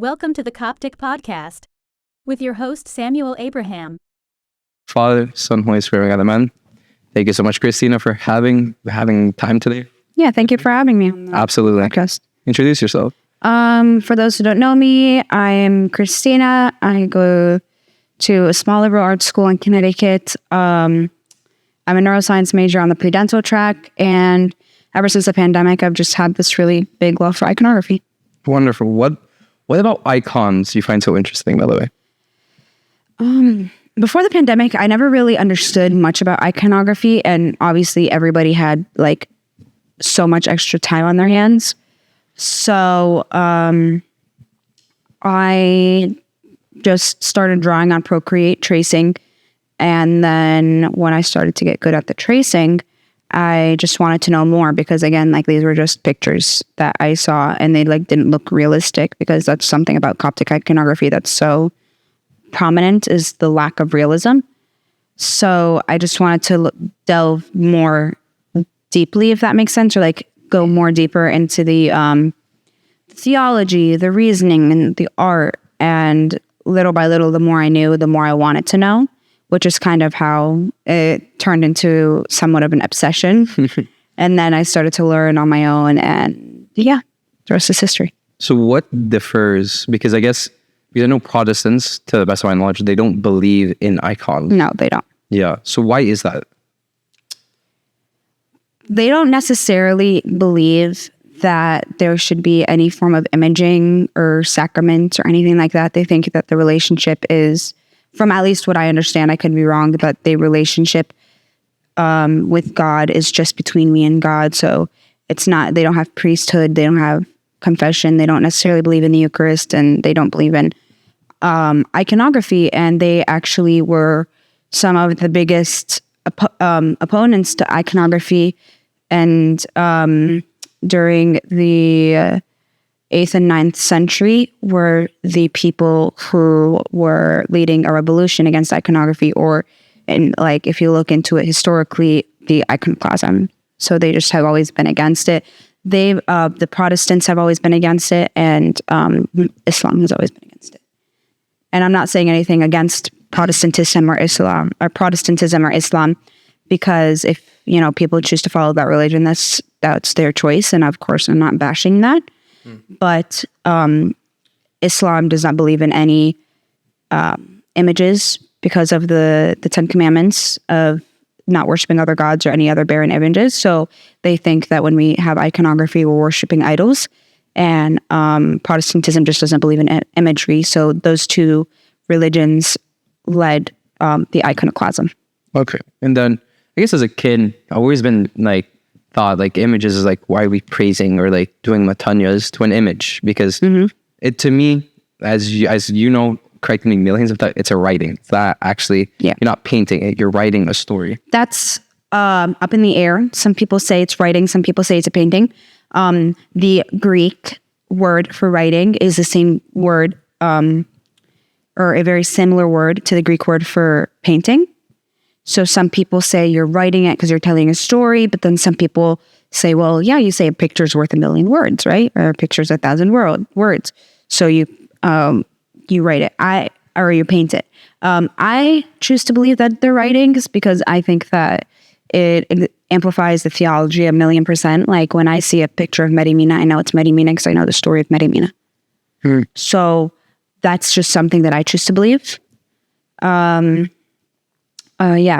Welcome to the Coptic Podcast with your host, Samuel Abraham. Father, Son, Holy Spirit, Amen. Thank you so much, Christina, for having time today. Yeah, thank you for having me on the Absolutely. podcast. Introduce yourself. For those who don't know me, I'm Christina. I go to a small liberal arts school in Connecticut. I'm a neuroscience major on the pre-dental track, and ever since the pandemic, I've just had this really big love for iconography. Wonderful. What about icons you find so interesting, by the way? Before the pandemic, I never really understood much about iconography, and obviously everybody had like so much extra time on their hands. So I just started drawing on Procreate, tracing, and then when I started to get good at the tracing, I just wanted to know more because, again, like these were just pictures that I saw and they like didn't look realistic, because that's something about Coptic iconography that's so prominent, is the lack of realism. So I just wanted to delve more deeply, if that makes sense, or like go more deeper into the theology, the reasoning, and the art. And little by little, the more I knew, the more I wanted to know, which is kind of how it turned into somewhat of an obsession. And then I started to learn on my own, and yeah, the rest is history. So what differs? Because I know Protestants, to the best of my knowledge, they don't believe in icons. No, they don't. Yeah. So why is that? They don't necessarily believe that there should be any form of imaging or sacrament or anything like that. They think that the relationship is, from at least what I understand, I could be wrong, but the relationship with God is just between me and God. So it's not, they don't have priesthood, they don't have confession, they don't necessarily believe in the Eucharist, and they don't believe in iconography. And they actually were some of the biggest opponents to iconography. And during the 8th and 9th century were the people who were leading a revolution against iconography, or, and like if you look into it historically, the iconoclasm. So they just have always been against it. The Protestants have always been against it, and Islam has always been against it. And I'm not saying anything against Protestantism or Islam, because if people choose to follow that religion, that's their choice, and of course I'm not bashing that. But Islam does not believe in any images because of the Ten Commandments of not worshiping other gods or any other barren images. So they think that when we have iconography, we're worshiping idols. And Protestantism just doesn't believe in imagery. So those two religions led the iconoclasm. Okay. And then I guess as a kid, I've always been thought images is why are we praising or doing matanyas to an image? Because it, to me, as you know, correct me, millions of times, it's a writing. It's not actually, you're not painting it, you're writing a story. That's up in the air. Some people say it's writing, some people say it's a painting. The Greek word for writing is the same word, or a very similar word to the Greek word for painting. So some people say you're writing it because you're telling a story, but then some people say, well, yeah, you say a picture's worth 1,000,000 words, right? Or a picture's 1,000 words. So you write it, or you paint it. I choose to believe that they're writings because I think that it amplifies the theology 1,000,000%. Like when I see a picture of Merimina, I know it's Merimina because I know the story of Merimina. So that's just something that I choose to believe.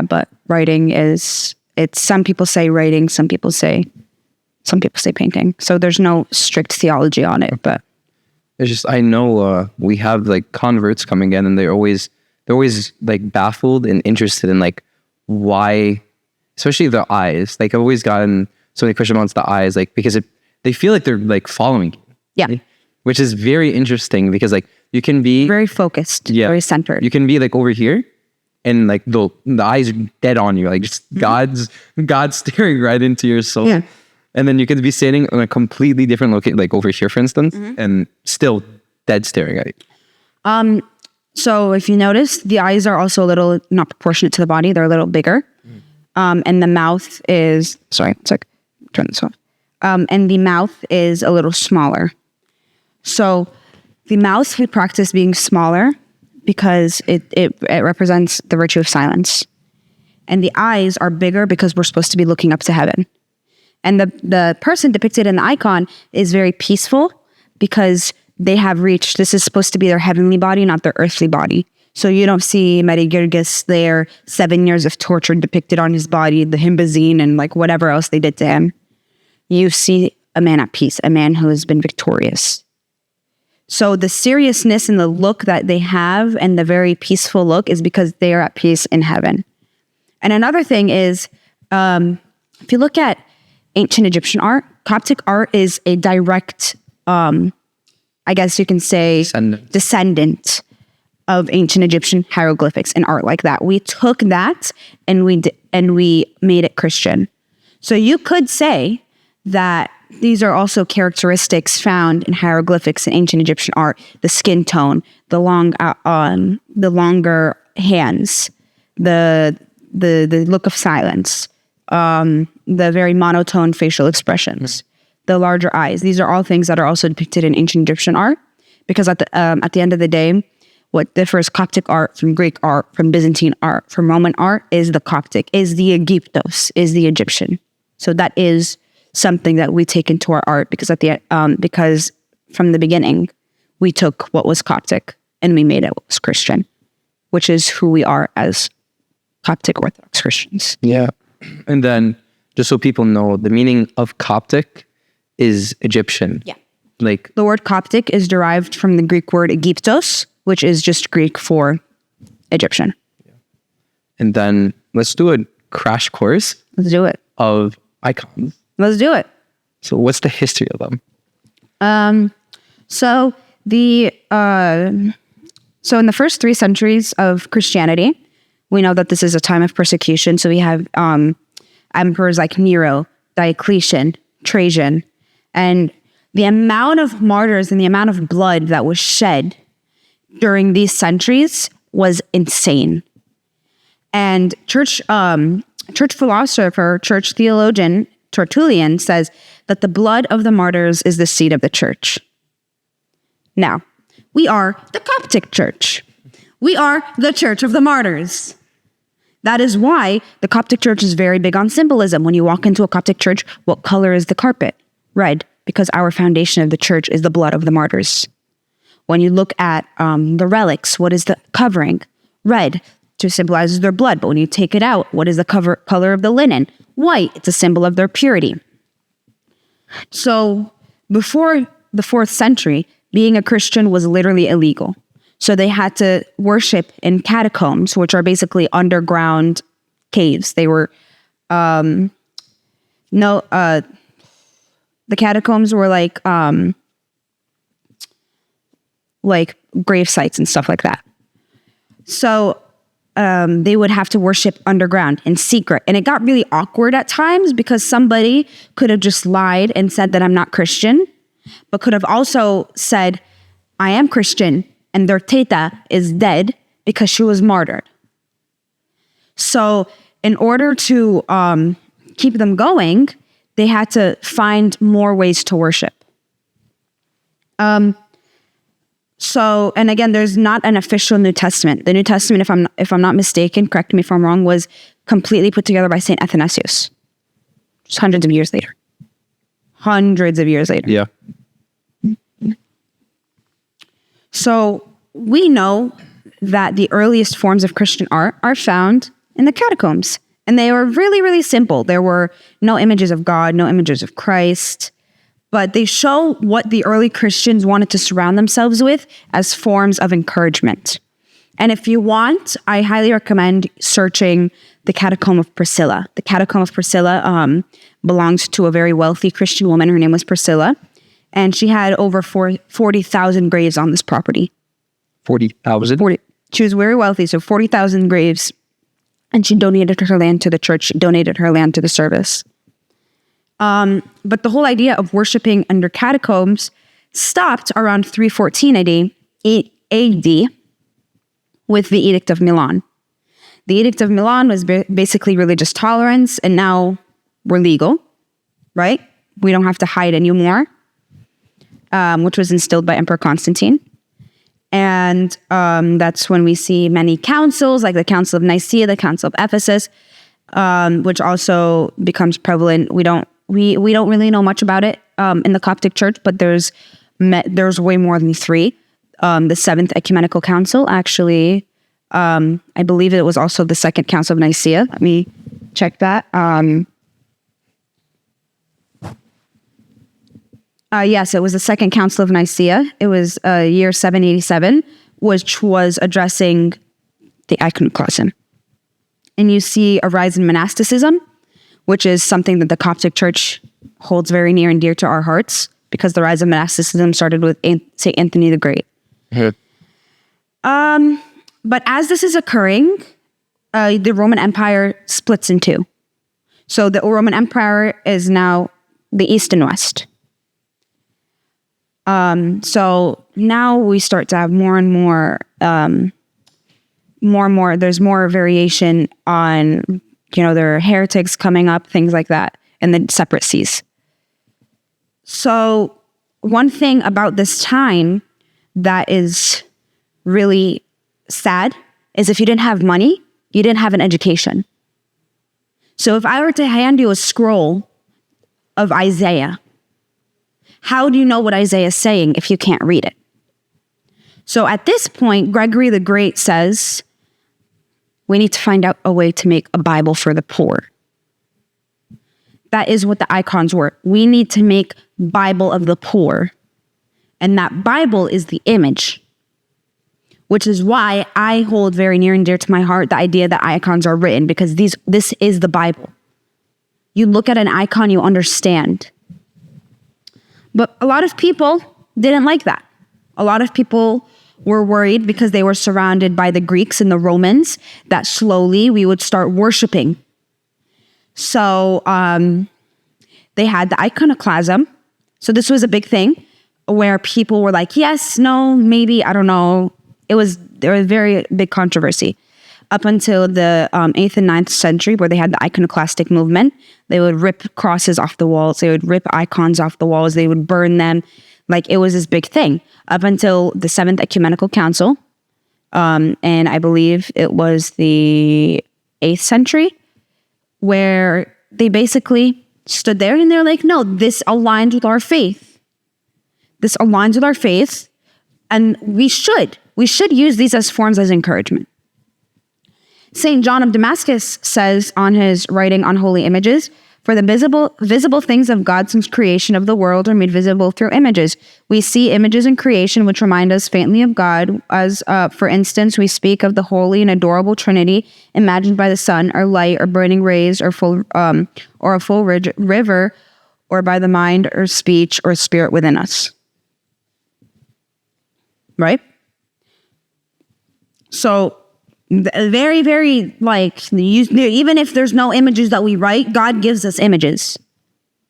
But writing it's some people say writing, some people say painting. So there's no strict theology on it, but it's just, I know we have converts coming in, and they're always baffled and interested in why, especially the eyes. I've always gotten so many questions about the eyes, because they feel like they're following you. Yeah. Which is very interesting because you can be very focused, very centered. You can be over here, and the eyes are dead on you, just God's staring right into your soul. Yeah. And then you could be sitting in a completely different location, over here, for instance, and still dead staring at you. So if you notice, the eyes are also a little not proportionate to the body. They're a little bigger. And the mouth is, turn this off. And the mouth is a little smaller. So The mouth we practice being smaller because it represents the virtue of silence. And the eyes are bigger because we're supposed to be looking up to heaven. And the person depicted in the icon is very peaceful because they have reached, this is supposed to be their heavenly body, not their earthly body. So you don't see Mary Girgis there, 7 years of torture depicted on his body, the himbazine and like whatever else they did to him. You see a man at peace, a man who has been victorious. So the seriousness and the look that they have and the very peaceful look is because they are at peace in heaven. And another thing is, if you look at ancient Egyptian art, Coptic art is a direct, I guess you can say, descendant of ancient Egyptian hieroglyphics and art like that. We took that and we made it Christian. So you could say that these are also characteristics found in hieroglyphics in ancient Egyptian art: the skin tone, the longer hands, the look of silence, the very monotone facial expressions, the larger eyes. These are all things that are also depicted in ancient Egyptian art, because at the end of the day, what differs Coptic art from Greek art, from Byzantine art, from Roman art is the Coptic, is the Egyptos, is the Egyptian. So that is something that we take into our art because because from the beginning we took what was Coptic and we made it what was Christian, which is who we are as Coptic Orthodox Christians. Yeah. And then just so people know, the meaning of Coptic is Egyptian. Yeah. Like the word Coptic is derived from the Greek word Egyptos, which is just Greek for Egyptian. And then let's do a crash course. Let's do it. Of icons. Let's do it. So what's the history of them? So in the first 3 centuries of Christianity, we know that this is a time of persecution. So we have emperors like Nero, Diocletian, Trajan, and the amount of martyrs and the amount of blood that was shed during these centuries was insane. And church philosopher, church theologian Tertullian says that the blood of the martyrs is the seed of the church. Now, we are the Coptic Church. We are the Church of the Martyrs. That is why the Coptic Church is very big on symbolism. When you walk into a Coptic church, what color is the carpet? Red, because our foundation of the church is the blood of the martyrs. When you look at the relics, what is the covering? Red, to symbolize their blood. But when you take it out, what is the color of the linen? White, it's a symbol of their purity. So before the 4th century, being a Christian was literally illegal. So they had to worship in catacombs, which are basically underground caves. They were, the catacombs were like grave sites and stuff like that. So they would have to worship underground in secret. And it got really awkward at times because somebody could have just lied and said that I'm not Christian, but could have also said, I am Christian, and their teta is dead because she was martyred. So in order to keep them going, they had to find more ways to worship. So, and again, there's not an official New Testament. The New Testament, if I'm not mistaken, correct me if I'm wrong, was completely put together by Saint Athanasius. Just hundreds of years later. Yeah. So we know that the earliest forms of Christian art are found in the catacombs. And they were really, really simple. There were no images of God, no images of Christ. But they show what the early Christians wanted to surround themselves with as forms of encouragement. And if you want, I highly recommend searching the Catacomb of Priscilla. The Catacomb of Priscilla belongs to a very wealthy Christian woman. Her name was Priscilla. And she had over 40,000 graves on this property. 40,000? She was very wealthy, so 40,000 graves. And she donated her land to the church, donated her land to the service. But the whole idea of worshiping under catacombs stopped around 314 AD with the Edict of Milan. The Edict of Milan was basically religious tolerance, and now we're legal, right? We don't have to hide anymore, which was instilled by Emperor Constantine. And that's when we see many councils, like the Council of Nicaea, the Council of Ephesus, which also becomes prevalent. We don't really know much about it in the Coptic Church, but there's way more than 3. The Seventh Ecumenical Council, actually, I believe it was also the Second Council of Nicaea. Let me check that. Yes, it was the Second Council of Nicaea. It was year 787, which was addressing the iconoclasm. And you see a rise in monasticism, which is something that the Coptic Church holds very near and dear to our hearts, because the rise of monasticism started with St. Anthony the Great. But as this is occurring, the Roman Empire splits in 2. So the Roman Empire is now the East and West. So now we start to have more and more, there's more variation on, there are heretics coming up, things like that, and the separate sees. So one thing about this time that is really sad is if you didn't have money, you didn't have an education. So if I were to hand you a scroll of Isaiah, how do you know what Isaiah is saying if you can't read it? So at this point, Gregory the Great says, we need to find out a way to make a Bible for the poor. That is what the icons were. We need to make Bible of the poor. And that Bible is the image, which is why I hold very near and dear to my heart the idea that icons are written, because this is the Bible. You look at an icon, you understand. But a lot of people didn't like that. A lot of people were worried because they were surrounded by the Greeks and the Romans that slowly we would start worshiping. So they had the iconoclasm. So this was a big thing where people were like, yes, no, maybe, I don't know. There was very big controversy up until the 8th and 9th century, where they had the iconoclastic movement. They would rip crosses off the walls. They would rip icons off the walls. They would burn them. Like, it was this big thing up until the 7th Ecumenical Council. And I believe it was the 8th century, where they basically stood there and they're like, no, this aligns with our faith. This aligns with our faith. And we should use these as forms as encouragement. St. John of Damascus says on his writing on holy images, for the visible things of God since creation of the world are made visible through images. We see images in creation which remind us faintly of God, as for instance, we speak of the holy and adorable Trinity imagined by the sun, or light, or burning rays, or a full river, or by the mind, or speech, or spirit within us. Right? So, very, very, even if there's no images that we write, God gives us images.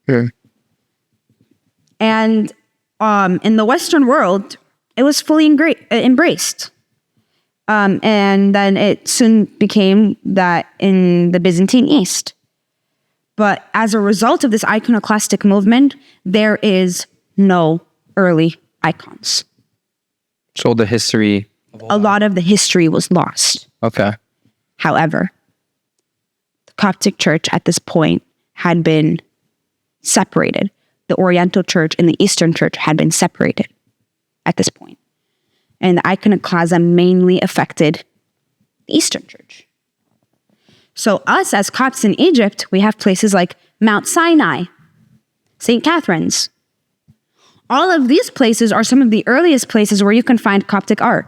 Yeah. And in the Western world, it was fully embraced. And then it soon became that in the Byzantine East. But as a result of this iconoclastic movement, there is no early icons. So the history... A lot of the history was lost. Okay. However, the Coptic Church at this point had been separated. The Oriental Church and the Eastern Church had been separated at this point. And the iconoclasm mainly affected the Eastern Church. So us as Copts in Egypt, we have places like Mount Sinai, St. Catherine's. All of these places are some of the earliest places where you can find Coptic art.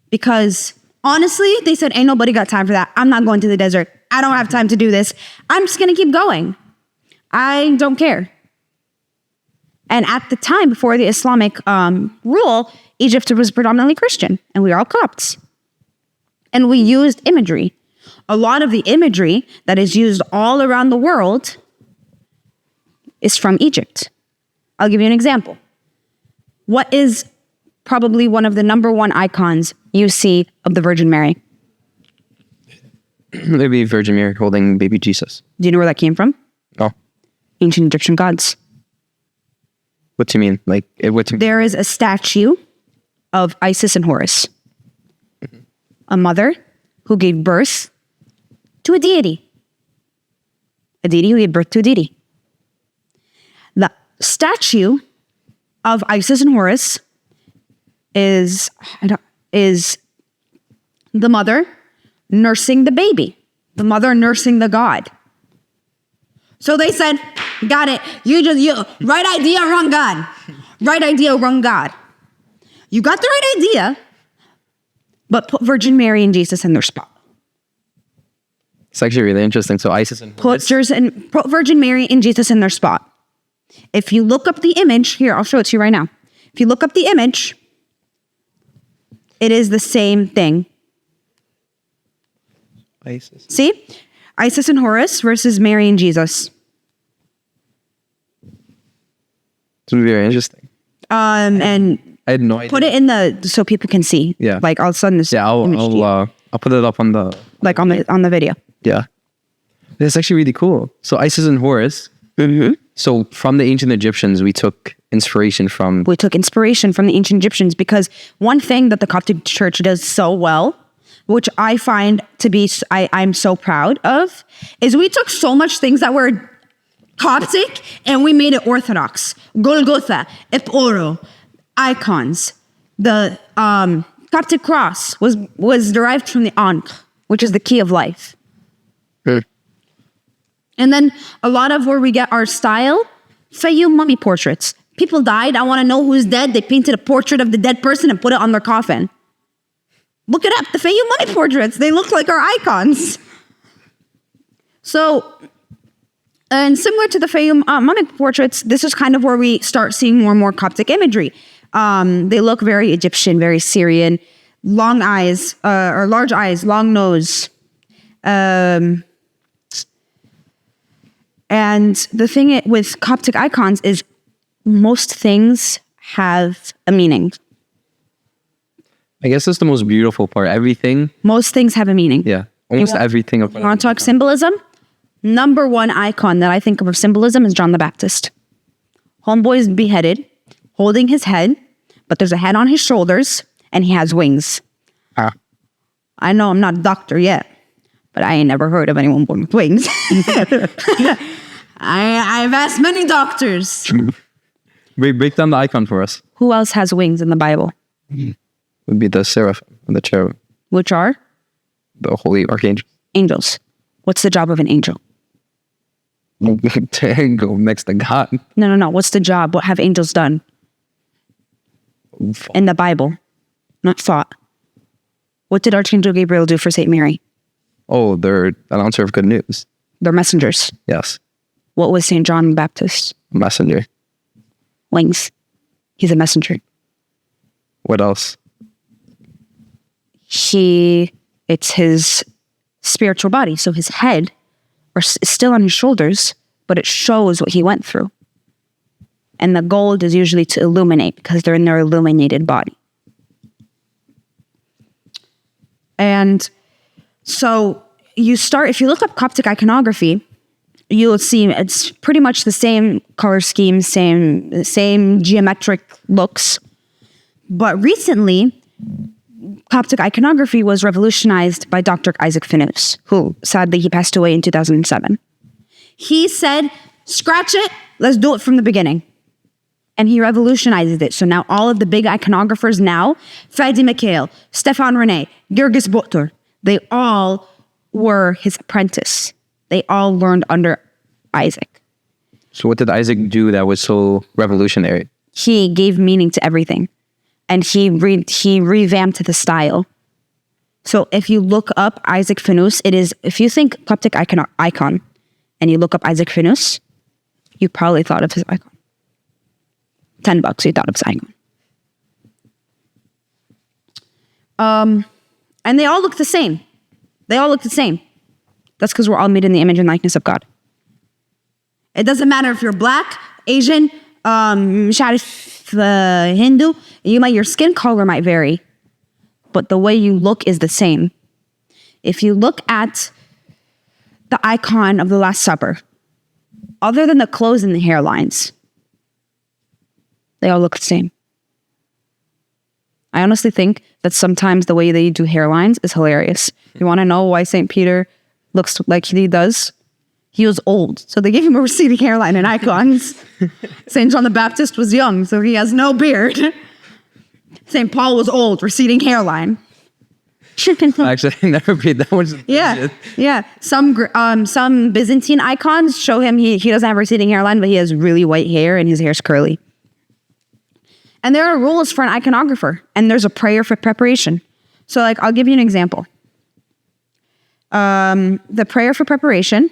Because honestly, they said, ain't nobody got time for that. I'm not going to the desert. I don't have time to do this. I'm just going to keep going. I don't care. And at the time, before the Islamic rule, Egypt was predominantly Christian, and we were all Copts. And we used imagery. A lot of the imagery that is used all around the world is from Egypt. I'll give you an example. What is probably one of the number one icons you see of the Virgin Mary? It'd be Virgin Mary holding baby Jesus. Do you know where that came from? Oh. Ancient Egyptian gods. What do you mean? There is a statue of Isis and Horus. A mother who gave birth to a deity. A deity who gave birth to a deity. The statue of Isis and Horus is the mother nursing the baby. The mother nursing the god. So they said, got it. You right idea, wrong God. Right idea, wrong God. You got the right idea, but put Virgin Mary and Jesus in their spot. It's actually really interesting. So Isis and Horus. Put Virgin Mary and Jesus in their spot. If you look up the image, here, I'll show it to you right now. If you look up the image, it is the same thing. Isis. See? Isis and Horus versus Mary and Jesus. It's very interesting. And I had no idea. put it in so people can see. Yeah. Like I'll send this. Yeah, image to you. I'll put it up on the on the video. Yeah. It's actually really cool. So Isis and Horus. Mm-hmm. So from the ancient Egyptians, we took inspiration from the ancient Egyptians, because one thing that the Coptic Church does so well, which I find to be, I'm so proud of, is we took so much things that were Coptic and we made it Orthodox. Golgotha, Eporo, icons. The Coptic cross was derived from the Ankh, which is the key of life. And then a lot of where we get our style, Fayum mummy portraits. People died, I want to know who's dead. They painted a portrait of the dead person and put it on their coffin. Look it up, the Fayum mummy portraits. They look like our icons. So, and similar to the Fayum mummy portraits, this is kind of where we start seeing more and more Coptic imagery. They look very Egyptian, very Syrian. Long eyes, or large eyes, long nose. And the thing with Coptic icons is most things have a meaning. I guess that's the most beautiful part. Everything. Most things have a meaning. Yeah. Almost everything. You want to talk symbolism? Number one icon that I think of symbolism is John the Baptist. Homeboy is beheaded, holding his head, but there's a head on his shoulders, and he has wings. I know I'm not a doctor yet, but I ain't never heard of anyone born with wings. I've asked many doctors. Break down the icon for us. Who else has wings in the Bible? Would be the seraphim and the cherubim. Which are? The holy archangel. Angels. What's the job of an angel? Go next to God. No. What's the job? What have angels done? In the Bible. Not thought. What did Archangel Gabriel do for St. Mary? Oh, they're announcer of good news. They're messengers. Yes. What was St. John the Baptist? Messenger. Wings. He's a messenger. What else? It's his spiritual body. So his head is still on his shoulders, but it shows what he went through. And the gold is usually to illuminate because they're in their illuminated body. And so if you look up Coptic iconography, you'll see it's pretty much the same color scheme, same geometric looks. But recently, Coptic iconography was revolutionized by Dr. Isaac Finus, who sadly he passed away in 2007. He said, scratch it, let's do it from the beginning. And he revolutionized it. So now all of the big iconographers now, Fadi Mikhail, Stefan Rene, Girgis Botur, they all were his apprentice. They all learned under Isaac. So what did Isaac do that was so revolutionary? He gave meaning to everything. And he revamped the style. So if you look up Isaac Finus, if you think Coptic icon and you look up Isaac Finus, you probably thought of his icon. $10, you thought of his icon. And they all look the same. That's because we're all made in the image and likeness of God. It doesn't matter if you're black, Asian, Hindu, your skin color might vary, but the way you look is the same. If you look at the icon of the Last Supper, other than the clothes and the hairlines, they all look the same. I honestly think that sometimes the way they do hairlines is hilarious. You want to know why St. Peter looks like he does? He was old, so they gave him a receding hairline in icons. St. John the Baptist was young, so he has no beard. St. Paul was old, receding hairline. Actually, I never paid that much. Yeah. Some Byzantine icons show him he doesn't have a receding hairline, but he has really white hair and his hair's curly. And there are rules for an iconographer, and there's a prayer for preparation. So, like, I'll give you an example. The prayer for preparation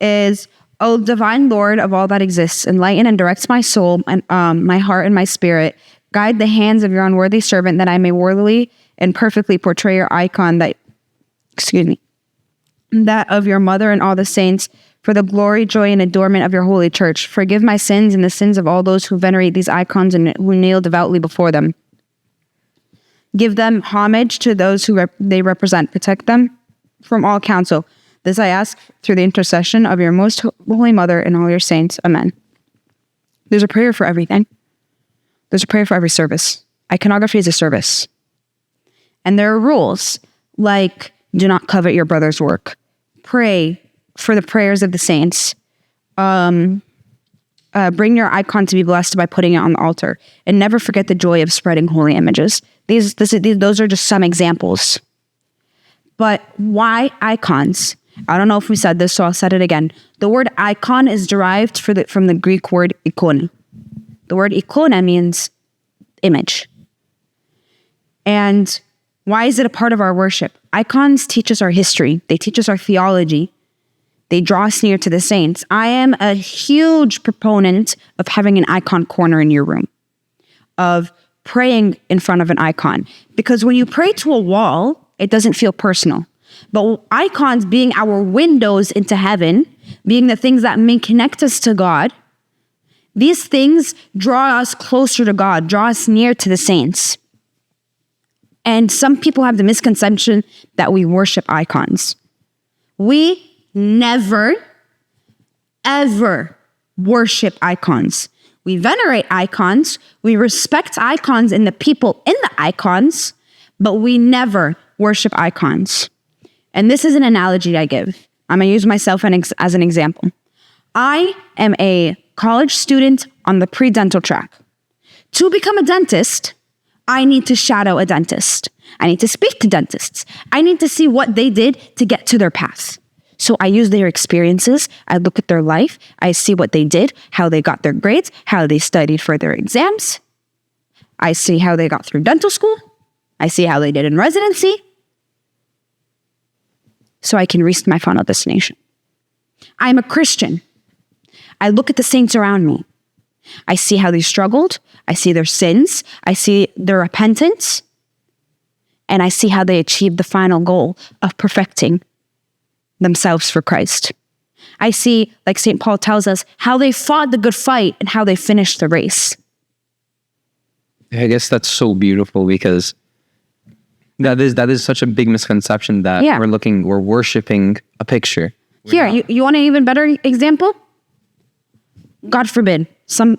is, "O divine Lord of all that exists, enlighten and direct my soul and my heart and my spirit. Guide the hands of your unworthy servant that I may worthily and perfectly portray your icon that of your mother and all the saints, for the glory, joy, and adornment of your holy church. Forgive my sins and the sins of all those who venerate these icons and who kneel devoutly before them. Give them homage to those who they represent. Protect them from all counsel. This I ask through the intercession of your most holy mother and all your saints. Amen." There's a prayer for everything. There's a prayer for every service. Iconography is a service. And there are rules like, do not covet your brother's work. Pray for the prayers of the saints. Bring your icon to be blessed by putting it on the altar. And never forget the joy of spreading holy images. Those are just some examples. But why icons? I don't know if we said this, so I'll say it again. The word icon is derived from the Greek word ikon. The word ikona means image. And why is it a part of our worship? Icons teach us our history. They teach us our theology. They draw us near to the saints. I am a huge proponent of having an icon corner in your room, of praying in front of an icon. Because when you pray to a wall, it doesn't feel personal. But icons being our windows into heaven, being the things that may connect us to God, these things draw us closer to God, draw us near to the saints. And some people have the misconception that we worship icons. We never, ever worship icons. We venerate icons. We respect icons and the people in the icons, but we never worship icons. And this is an analogy I give. I'm going to use myself as an example. I am a college student on the pre-dental track. To become a dentist, I need to shadow a dentist. I need to speak to dentists. I need to see what they did to get to their path. So I use their experiences. I look at their life. I see what they did, how they got their grades, how they studied for their exams. I see how they got through dental school. I see how they did in residency. So I can reach my final destination. I'm a Christian. I look at the saints around me. I see how they struggled. I see their sins. I see their repentance. And I see how they achieved the final goal of perfecting themselves for Christ. I see, like St. Paul tells us, how they fought the good fight and how they finished the race. I guess that's so beautiful because that is such a big misconception that we're worshiping a picture. You want an even better example? God forbid,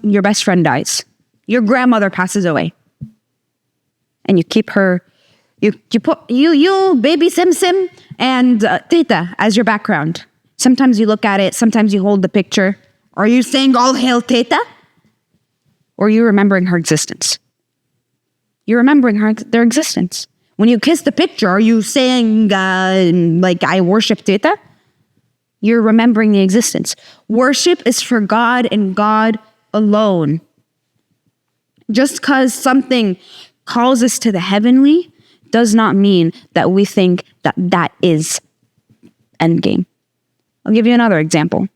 your best friend dies. Your grandmother passes away. And you keep her, you put baby Sim Sim and Teta as your background. Sometimes you look at it, sometimes you hold the picture. Are you saying all hail Teta? Or are you remembering her existence? You're remembering their existence. When you kiss the picture, are you saying, I worship Teta? You're remembering the existence. Worship is for God and God alone. Just because something calls us to the heavenly does not mean that we think that is endgame. I'll give you another example.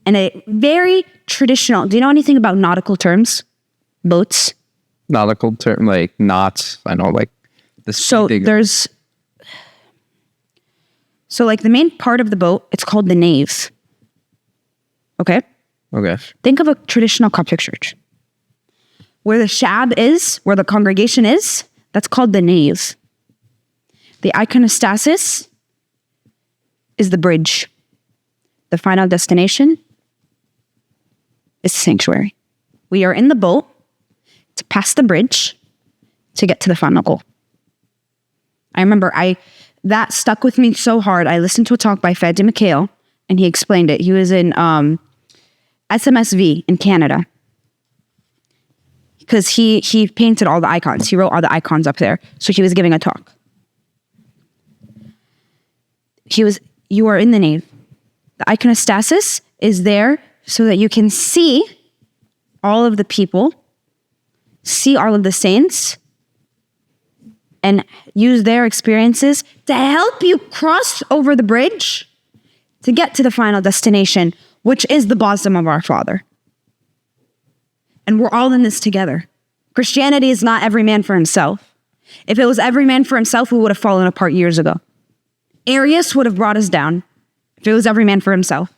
And a very traditional, do you know anything about nautical terms? Boats? Nautical term, like knots, I know, like the So like the main part of the boat, it's called the nave. Okay? Okay. Think of a traditional Coptic church. Where the shab is, where the congregation is, that's called the nave. The iconostasis is the bridge. The final destination is the sanctuary. We are in the boat to pass the bridge to get to the final goal. I remember that stuck with me so hard. I listened to a talk by Fadi McHale, and he explained it. He was in SMSV in Canada, because he painted all the icons. He wrote all the icons up there. So he was giving a talk. You are in the nave. The iconostasis is there so that you can see all of the people, see all of the saints, and use their experiences to help you cross over the bridge to get to the final destination, which is the bosom of our Father. And we're all in this together. Christianity is not every man for himself. If it was every man for himself, we would have fallen apart years ago. Arius would have brought us down if it was every man for himself.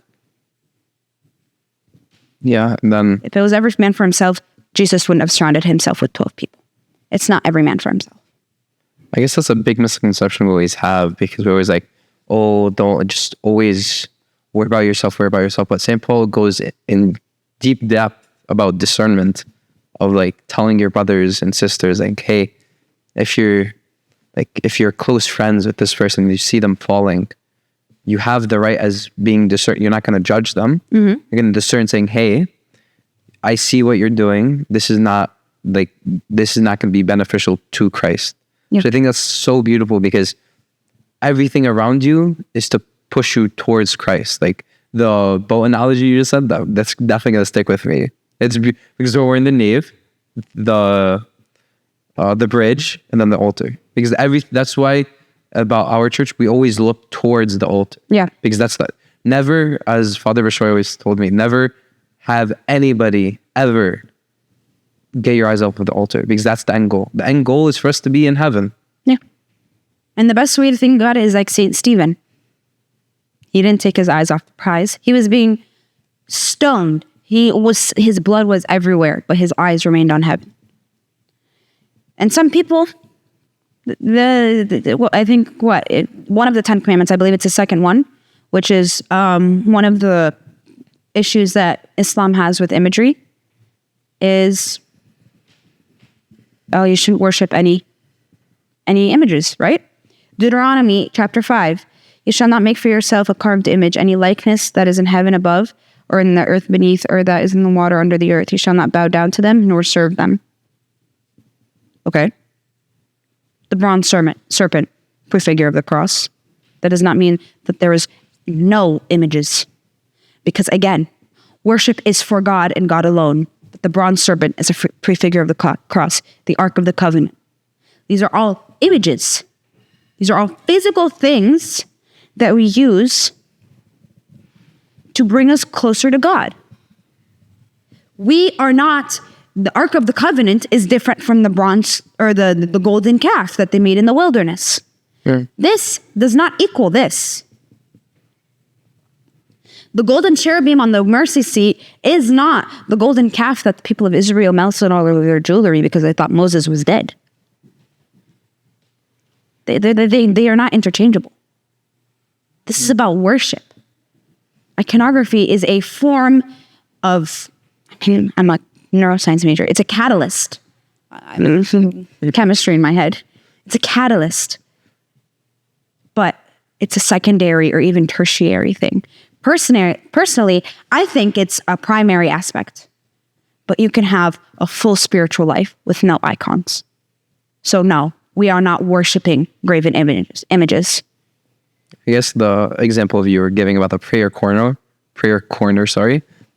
Yeah, and then If it was every man for himself, Jesus wouldn't have surrounded himself with 12 people. It's not every man for himself. I guess that's a big misconception we always have, because we're always like, oh, don't just always worry about yourself. But St. Paul goes in deep depth about discernment of like telling your brothers and sisters, like, hey, if you're close friends with this person, you see them falling, you have the right as being discern. You're not going to judge them. You're going to discern, saying, hey, I see what you're doing. This is not going to be beneficial to Christ. Yep. So I think that's so beautiful, because everything around you is to push you towards Christ. Like the boat analogy you just said, that's definitely going to stick with me. It's because we're in the nave, the bridge, and then the altar. Because that's why about our church, we always look towards the altar. Yeah. Because never, as Father Bishoy always told me, never have anybody ever get your eyes off of the altar, because that's the end goal. The end goal is for us to be in heaven. Yeah. And the best way to think about it is like St. Stephen. He didn't take his eyes off the prize. He was being stoned. His blood was everywhere, but his eyes remained on heaven. And some people, I think one of the 10 Commandments, I believe it's the second one, which is one of the issues that Islam has with imagery, is you shouldn't worship any images, right? Deuteronomy chapter 5, you shall not make for yourself a carved image, any likeness that is in heaven above, or in the earth beneath, or that is in the water under the earth. You shall not bow down to them, nor serve them. Okay. The bronze serpent, prefigure of the cross. That does not mean that there is no images. Because again, worship is for God and God alone. But the bronze serpent is a prefigure of the cross, the Ark of the Covenant. These are all images. These are all physical things that we use to bring us closer to God. We are not, the Ark of the Covenant is different from the bronze or the golden calf that they made in the wilderness. This does not equal this. The golden cherubim on the mercy seat is not the golden calf that the people of Israel melted all over their jewelry because they thought Moses was dead. They are not interchangeable. This is about worship. Iconography is a form of, I'm a neuroscience major. It's a catalyst. Chemistry in my head. It's a catalyst. But it's a secondary or even tertiary thing. Personally, I think it's a primary aspect. But you can have a full spiritual life with no icons. So no, we are not worshiping graven images. I guess the example you were giving about the prayer corner,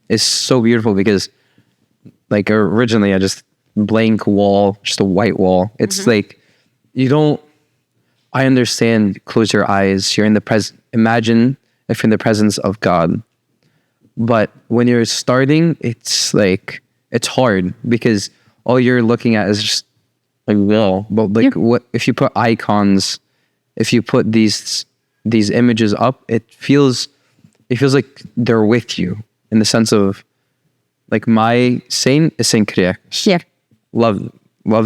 is so beautiful, because like originally I just blank wall, just a white wall. It's like, I understand, close your eyes, you're in the imagine if you're in the presence of God. But when you're starting, it's like, it's hard, because all you're looking at is just like wall. But like, what if you put icons, if you put these images up, it feels like they're with you, in the sense of, like, my saint is Saint Kyriakos. Yeah. Love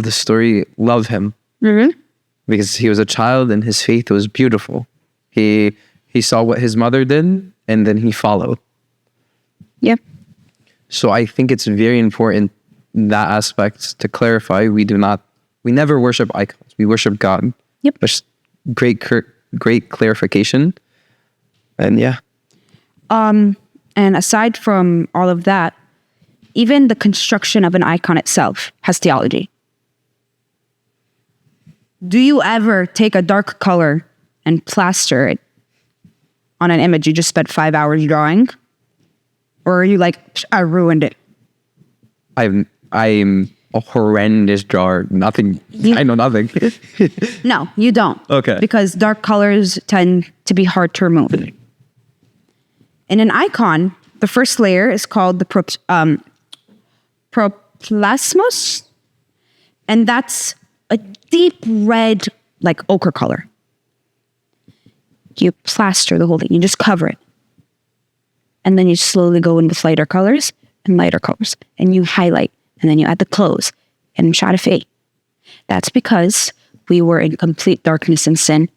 the story, love him. Because he was a child and his faith was beautiful. He saw what his mother did, and then he followed. Yep. So I think it's very important, that aspect, to clarify. We do not we never worship icons. We worship God. Yep. Which great clarification. And yeah. And aside from all of that, even the construction of an icon itself has theology. Do you ever take a dark color and plaster it on an image you just spent 5 hours drawing? Or are you like, I ruined it? I'm a horrendous drawer. Nothing. I know nothing. No, you don't. Okay. Because dark colors tend to be hard to remove. In an icon, the first layer is called the proplasmos, and that's a deep red, like ochre color. You plaster the whole thing. You just cover it. And then you slowly go in with lighter colors, and you highlight, and then you add the close and sharafi. That's because we were in complete darkness and sin.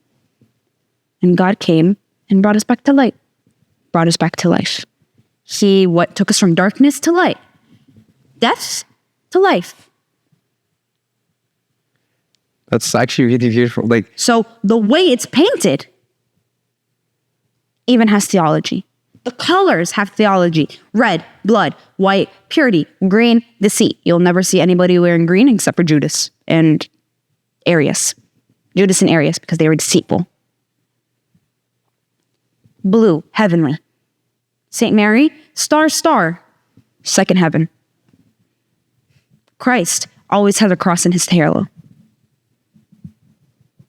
And God came and brought us back to light, brought us back to life. He took us from darkness to light, death to life. That's actually really beautiful. Like, so the way it's painted even has theology. The colors have theology. Red, blood, white, purity, green, deceit. You'll never see anybody wearing green except for Judas and Arius. Judas and Arius, because they were deceitful. Blue, heavenly. Saint Mary, star, second heaven. Christ always had a cross in his halo.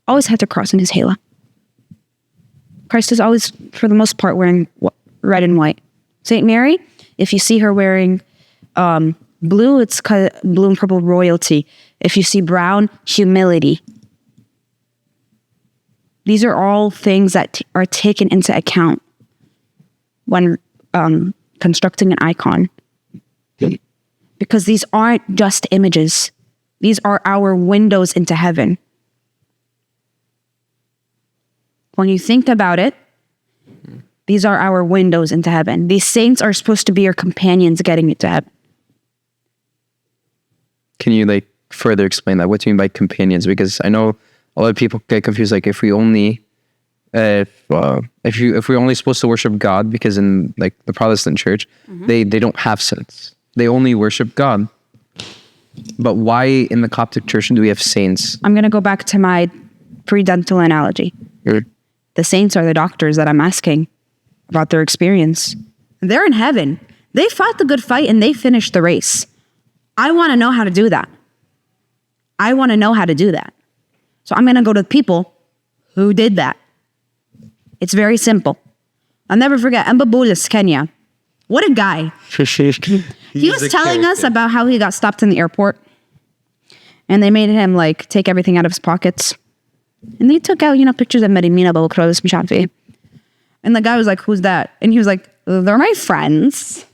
Always had the cross in his halo. Christ is always, for the most part, wearing red and white. Saint Mary, if you see her wearing blue, it's blue and purple royalty. If you see brown, humility. These are all things that are taken into account when constructing an icon. Because these aren't just images. These are our windows into heaven. When you think about it, these are our windows into heaven. These saints are supposed to be your companions getting you to heaven. can you further explain that? What do you mean by companions? Because I know a lot of people get confused. Like if we're only supposed to worship God, because in the Protestant church, they don't have sins. They only worship God. But why in the Coptic church do we have saints? I'm going to go back to my pre-dental analogy. Sure. The saints are the doctors that I'm asking about their experience. They're in heaven. They fought the good fight and they finished the race. I want to know how to do that. So I'm going to go to the people who did that. It's very simple. I'll never forget Mbabulis, Kenya. What a guy. He was telling us about how he got stopped in the airport. And they made him take everything out of his pockets. And they took out, pictures of Merimina Babakrolis Mishafi. And the guy was like, "Who's that?" And he was like, "They're my friends."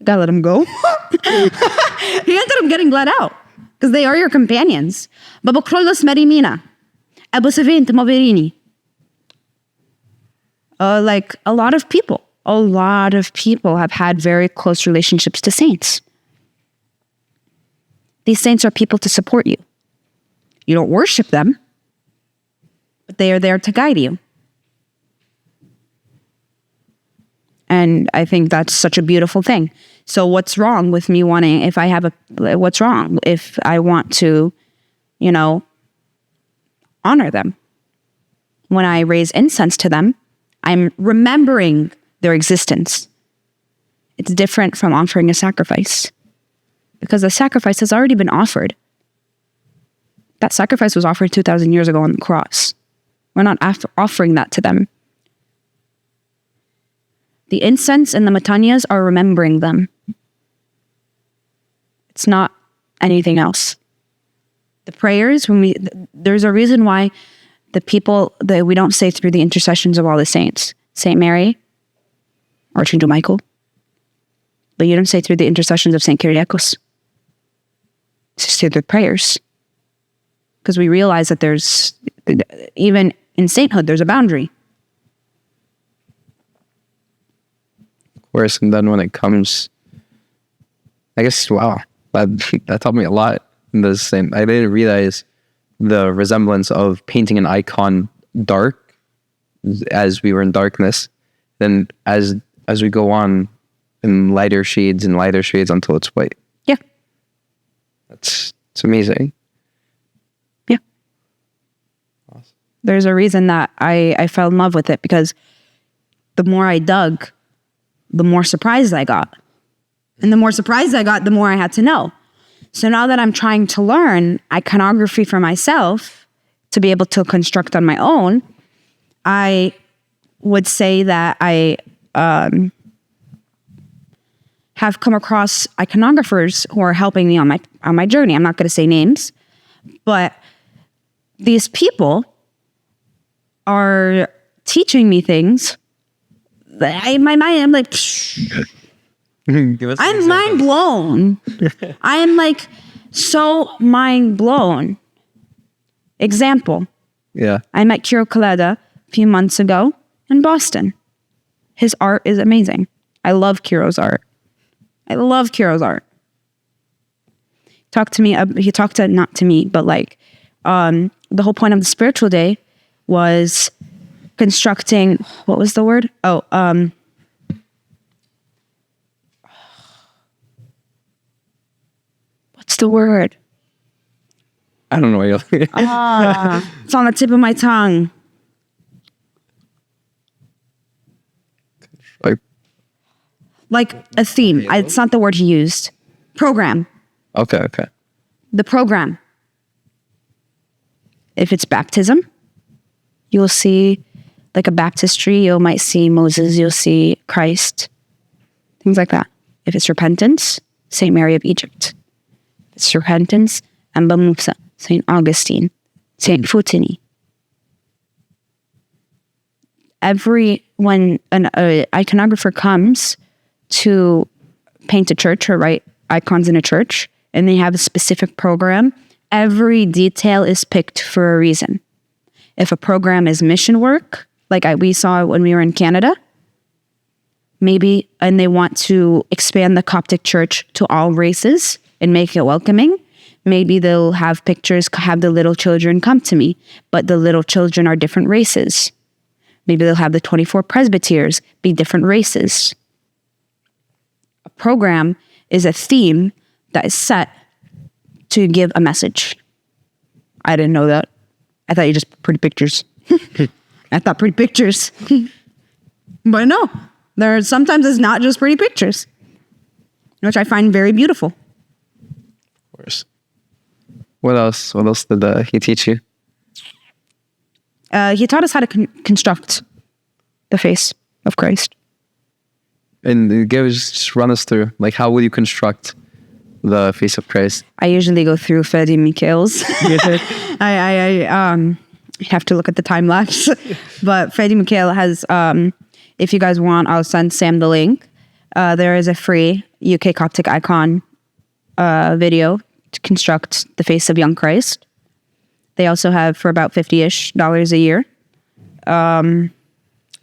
Gotta let him go. He ended up getting let out. Because they are your companions. Babakrolis Merimina. Abusavint Moverini. A lot of people have had very close relationships to saints. These saints are people to support you. You don't worship them, but they are there to guide you. And I think that's such a beautiful thing. So what's wrong with me what's wrong if I want to, honor them? When I raise incense to them, I'm remembering their existence. It's different from offering a sacrifice, because the sacrifice has already been offered. That sacrifice was offered 2,000 years ago on the cross. We're not offering that to them. The incense and the matanyas are remembering them. It's not anything else. The prayers, there's a reason why we don't say through the intercessions of all the saints. Saint Mary, Archangel Michael. But you don't say through the intercessions of Saint Kyriakos. It's just through the prayers. Because we realize that there's, even in sainthood, there's a boundary. Of course, and then when it comes, I guess, wow, that taught me a lot. the same. I didn't realize the resemblance of painting an icon dark as we were in darkness. Then as we go on in lighter shades until it's white. Yeah. It's amazing. Yeah. Awesome. There's a reason that I fell in love with it, because the more I dug, the more surprised I got. And the more surprised I got, the more I had to know. So now that I'm trying to learn iconography for myself to be able to construct on my own, I would say that I have come across iconographers who are helping me on my journey. I'm not going to say names, but these people are teaching me things that in my mind, I'm like, I'm mind blown. I am like so mind blown. Example. Yeah. I met Kiro Kalta a few months ago in Boston. His art is amazing. I love Kiro's art. He talked to, not to me, but like, the whole point of the spiritual day was constructing, what was the word? What's the word? I don't know. It's on the tip of my tongue. Like a theme. It's not the word he used. Program. Okay. The program. If it's baptism, you will see like a baptistry. You might see Moses. You'll see Christ. Things like that. If it's repentance, St. Mary of Egypt. If it's repentance, Amba Musa, St. Augustine, St. Futini. When an iconographer comes to paint a church or write icons in a church, and they have a specific program, every detail is picked for a reason. If a program is mission work, like we saw when we were in Canada, maybe, and they want to expand the Coptic church to all races and make it welcoming, maybe they'll have pictures, have the little children come to me, but the little children are different races. Maybe they'll have the 24 presbyters be different races. A program is a theme that is set to give a message. I didn't know that. I thought you just pretty pictures. I thought pretty pictures. But no, sometimes it's not just pretty pictures, which I find very beautiful. Of course. What else? What else did he teach you? He taught us how to construct the face of Christ. And just run us through, like, how will you construct the face of Christ? I usually go through Freddie Michael's. I have to look at the time lapse, but Freddie Michael has, if you guys want, I'll send Sam the link. There is a free UK Coptic icon video to construct the face of young Christ. They also have, for about $50-ish a year,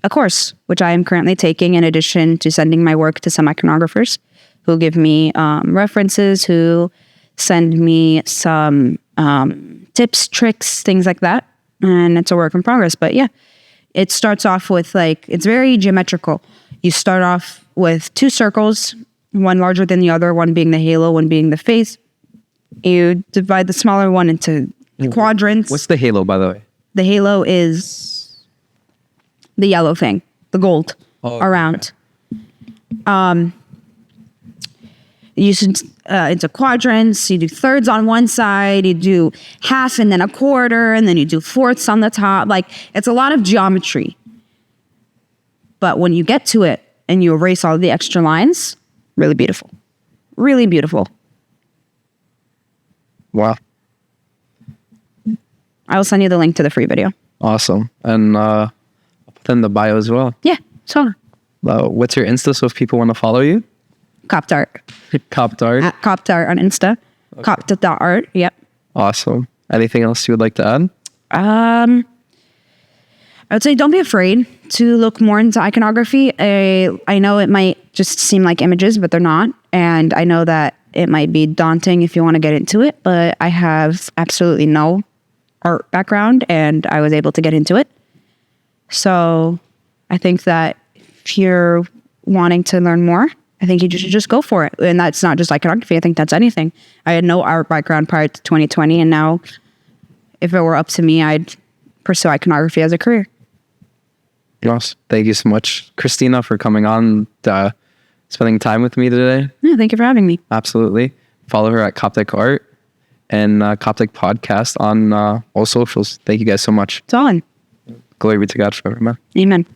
a course, which I am currently taking in addition to sending my work to some iconographers who give me references, who send me some tips, tricks, things like that. And it's a work in progress. But yeah, it starts off with it's very geometrical. You start off with two circles, one larger than the other, one being the halo, one being the face. You divide the smaller one into quadrants. What's the halo, by the way? The halo is the yellow thing, the gold around. Okay. You should, into quadrants. You do thirds on one side, you do half and then a quarter, and then you do fourths on the top. It's a lot of geometry. But when you get to it and you erase all the extra lines, really beautiful. Really beautiful. Wow. I will send you the link to the free video. Awesome. And I'll put in the bio as well. Yeah, sure. What's your Insta so if people want to follow you? Coptart. Coptart. At Coptart on Insta. Okay. Copta.art. Yep. Awesome. Anything else you would like to add? I would say don't be afraid to look more into iconography. I know it might just seem like images, but they're not. And I know that it might be daunting if you want to get into it, but I have absolutely no art background and I was able to get into it. So I think that if you're wanting to learn more, I think you should just go for it. And that's not just iconography. I think that's anything. I had no art background prior to 2020. And now if it were up to me, I'd pursue iconography as a career. Yes. Thank you so much, Christina, for coming on, spending time with me today. Yeah, thank you for having me. Absolutely. Follow her at Coptic Art and Coptic Podcast on all socials. Thank you guys so much. It's on. Glory be to God forever, man. Amen.